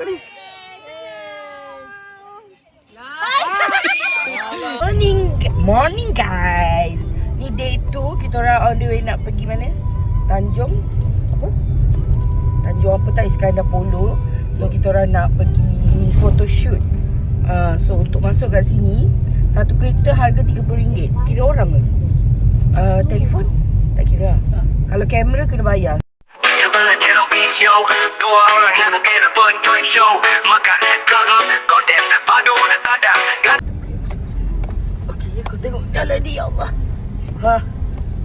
tengok ni. Morning guys. Ni day 2, kita orang on the way nak pergi mana? Tanjung apa? Tanjung apa tak? Iskandar Polo. So kita orang nak pergi photoshoot. So untuk masuk kat sini, satu kereta harga RM30. Kira orang ke? Telefon? Tak kira. Kalau kamera kena bayar. Okey, kau tengok jalan ni, ya Allah.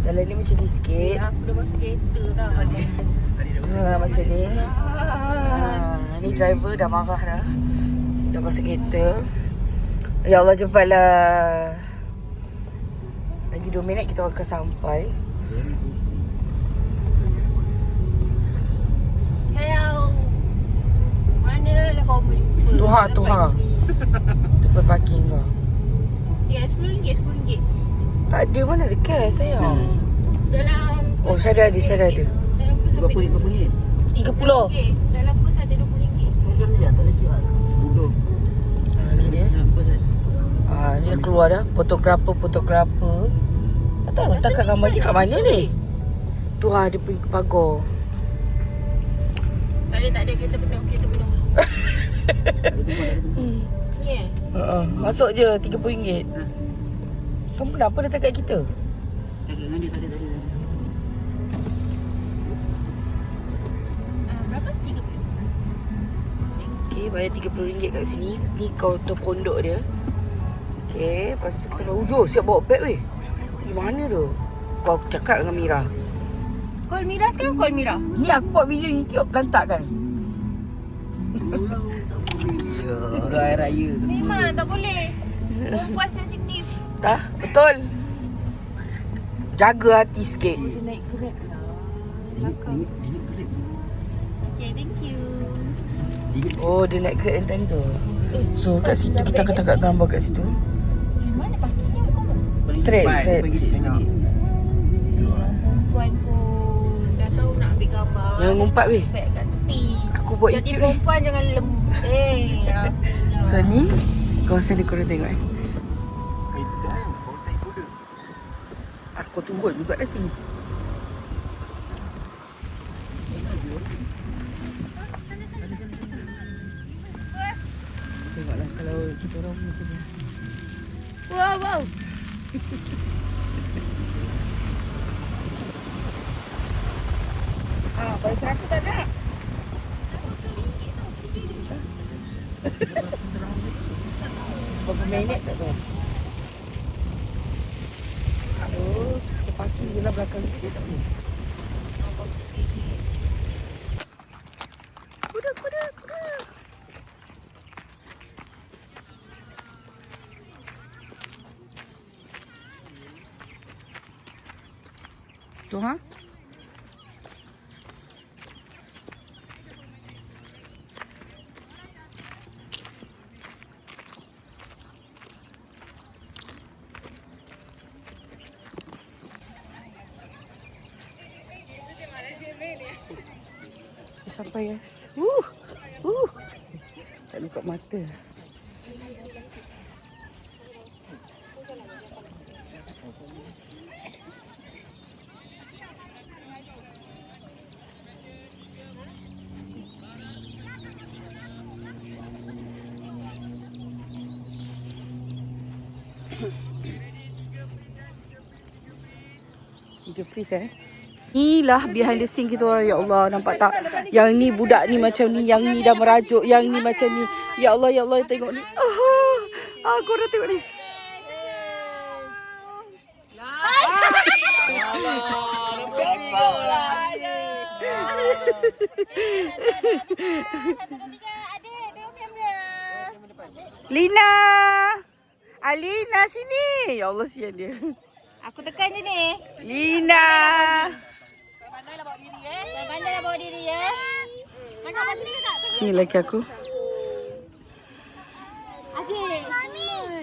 Jalan ni macam ni sikit. Aku dah masuk kereta dah tadi. Macam ni. Ni driver dah marah dah. Dah masuk kereta. Ya Allah, cepatlah. Lagi 2 minit kita akan sampai. Hello. Manalah kau jumpa? Tuhan. Tempat parking kau. Ya, RM10, RM10. Tak ada, mana ada cash sayang. Dalam Oh, saya ada. dalam pus Berapa ringgit? 30. Dalam pus ada RM20. Macam ni lah, tak lagi lah. 10. Ni dia. Ni dah keluar dah. Fotografer. Tak tahu letak kat gambar dia kat mana ni. Tu dia pergi ke pagar. Tak ada kereta penuh. Ni Masuk je RM30. Kamu kenapa datang kat kita? Cakap dengan dia tadi. berapa? RM30. Okey, bayar RM30 kat sini. Ni kaunter pondok dia. Okey, lepas tu kita dah siap bawa beg weh. Di mana tu? Kau cakap dengan Mira. Call Mira sekarang, call Mira. Ni aku buat video YouTube lantak kan? Dah air raya. Memang tak boleh. Perempuan sensitif. Dah, betul. Jaga hati sikit. Dia naik Grab lah. Ringgit Grab. Okay, thank you. Oh, dia naik Grab yang tadi tu. So kat situ kita akan tangkap gambar kat situ. Mana parkingnya kau? Straight. Perempuan pun dah tahu nak ambil gambar. Jangan ngumpat weh. Beg kat tepi. Aku buat Jadi YouTube ni. perempuan jangan So ni kawasan dia korang tengok Itu tu kan, kau tak kuda. Aku tunggu juga nanti. Tengoklah kalau kita orang macam ni. Wow. Bayar 100 tak nak? Berapa minit tak tahu. Aduh, kita parking je lah belakang kita tak boleh. Kuda. Tu sampai guys. Tak buka mata. Tiga freeze Inilah behind the scene kita orang. Ya Allah, nampak tak? Yang ni budak ni macam ni, yang ni dah merajuk, yang ni macam ni. Ya Allah, tengok ni. Korang tengok ni. Lina, Alina sini. Ya Allah, sian dia. Aku tekan je ni. Lina. Pandai bawa diri ya. Mana kat sini tak? Ni lelaki aku. Adik.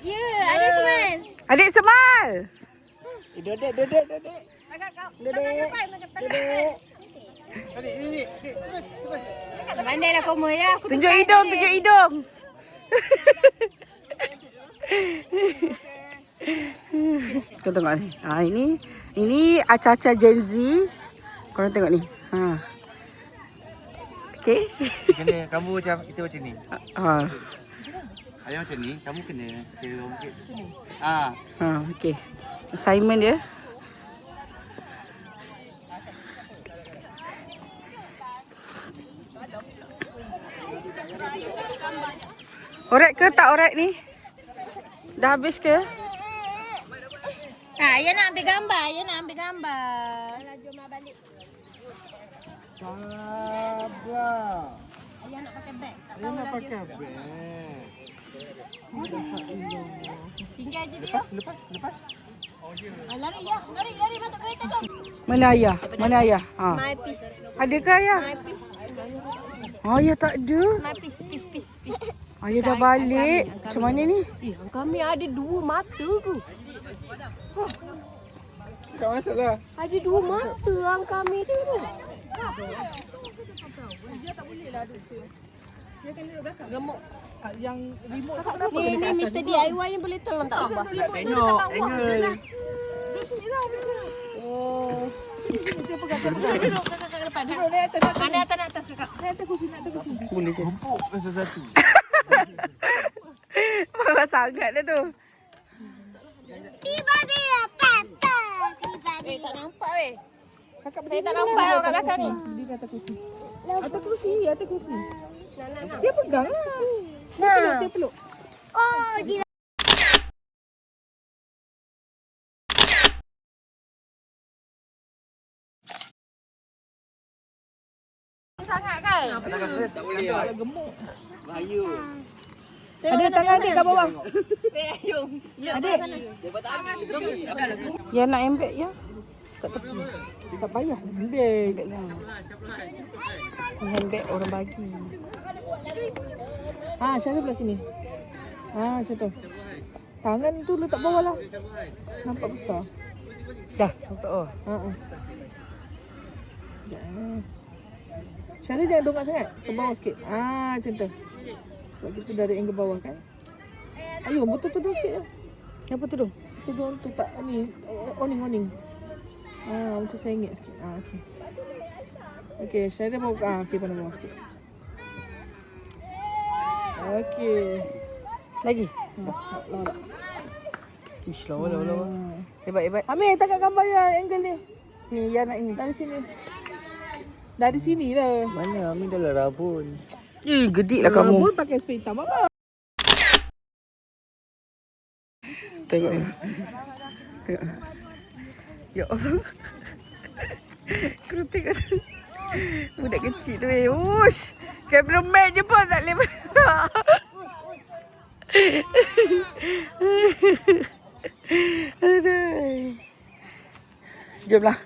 Ya, adik Seman. Adik Semal. Duduk. Agak kau. Duduk. Pandailah koma ya. Aku Tunjuk hidung, tunjuk hidung. Kau tengok ni. Ini acah-acah Gen Z. Korang tengok ni. Ha. Okey. Kena kamu kita macam ni. Ha. Ayah macam ni, kamu kena serum sikit. Ha, okey. Assignment dia. Orek ke tak orek ni? Dah habis ke? Ayah nak ambil gambar. Jom balik. Sabar. Ayah nak pakai beg. Ayah nak pakai beg. Tinggal je dia. Lepas. Lari ya. Lari masuk kereta jom. Mana ayah? Ha. My piece. Adakah ayah? My piece. Ayah tak ada. My piece. Ayah dah balik. Macam mana ni? Kami ada 2 mata ke? Tak masalah. Ada 2 mata ang kami tu. Gemuk. Yang remote Ni Mr. DIY ni boleh tolong tak Abah? Tengok angle. Oh. Mana atas kakak? Boleh je. Empuk satu-satu. Marah sangat dah tu. Tiba-tiba patah. Tak nampak weh. Saya tak nampak kat belakang ni. Atas kursi. Dia pegang lah. Dia peluk. Oh, dia sangat kan? Tak boleh. Bahaya. Ada tangan adik kat bawah. Adik. Ya nak embek ya. Kat tepi. Tak payah. Beg. Embek orang bagi. Syarif belah sini. Macam tu. Tangan tu letak bawah lah. Nampak besar. Dah. Oh. Syarif jangan dongak sangat. Ke bawah sikit. Macam tu. Sebab kita dari angle bawah kan. Ayuh, betul tudung sikit je. Apa tu dong? Tudung tu tak ni. Oning. Macam sengit sikit. Okey. Okey, Syarif mau okey pandang bawah sikit. Okey. Lagi. Lawak. Ish, lawa. Hebat. Amir, tangkap gambar ya angle ni. Ni ya nak ini. Dari sini. Dari sini lah. Mana Amin dah lah rabun. Gedik lah kamu. Pun pakai spray hitam apa? Tengok. Ya Allah. Kau tengok tu. Budak kecil tu weh. Ush. Cameraman je pun tak boleh berak. Aduh. Jomlah.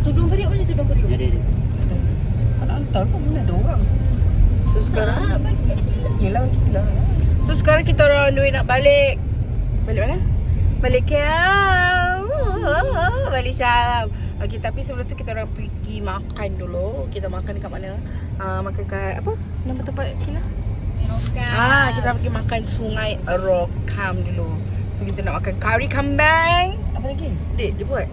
tudung periuk mana tudung periuk? Ada. Kau nak hantar kau mana ada orang. So sekarang Yelah bagi gila. So sekarang kita orang on the way nak balik. Balik mana? Balik KL. Balik Syam. Okay, tapi sebelum tu kita orang pergi makan dulu. Kita makan dekat mana? Makan kat apa? Nama tempat Cina? Kita nak pergi makan Sungai Rokam dulu. So kita nak makan kari kambing. Apa lagi? Dek, dia buat.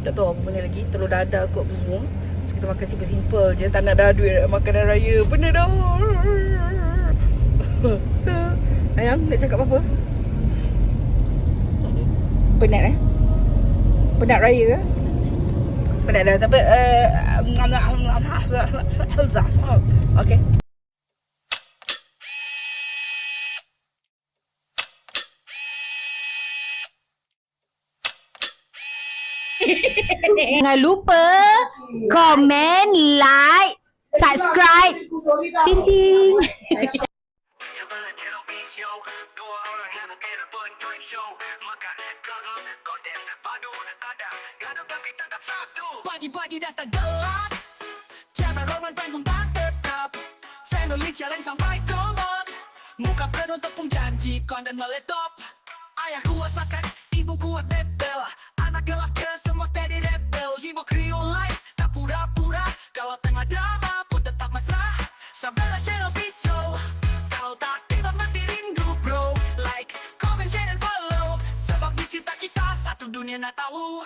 Tak tahu apa benda lagi. Telur dadah kot apa semua. So kita makan simple-simple je. Tak nak dah duit makanan raya. Benda dah. Ayam, nak cakap apa? Penat Penat raya ke? Penat dah. Tapi okay. Jangan lupa komen, like, subscribe. Ting ting. Pagi-pagi dah start gelap, cara orang pun tak tetap. Family challenge sampai komod, muka penuh tepung janji, konten meletop. Ayah kuat makan, ibu kuat bebel, anak gelap ke semua steady rebel. Jiwa kriol life, tak adalah channel Piso. Kalau tak tengok nanti rindu bro. Like, comment, share, dan follow. Sebab di cinta kita satu dunia nak tahu.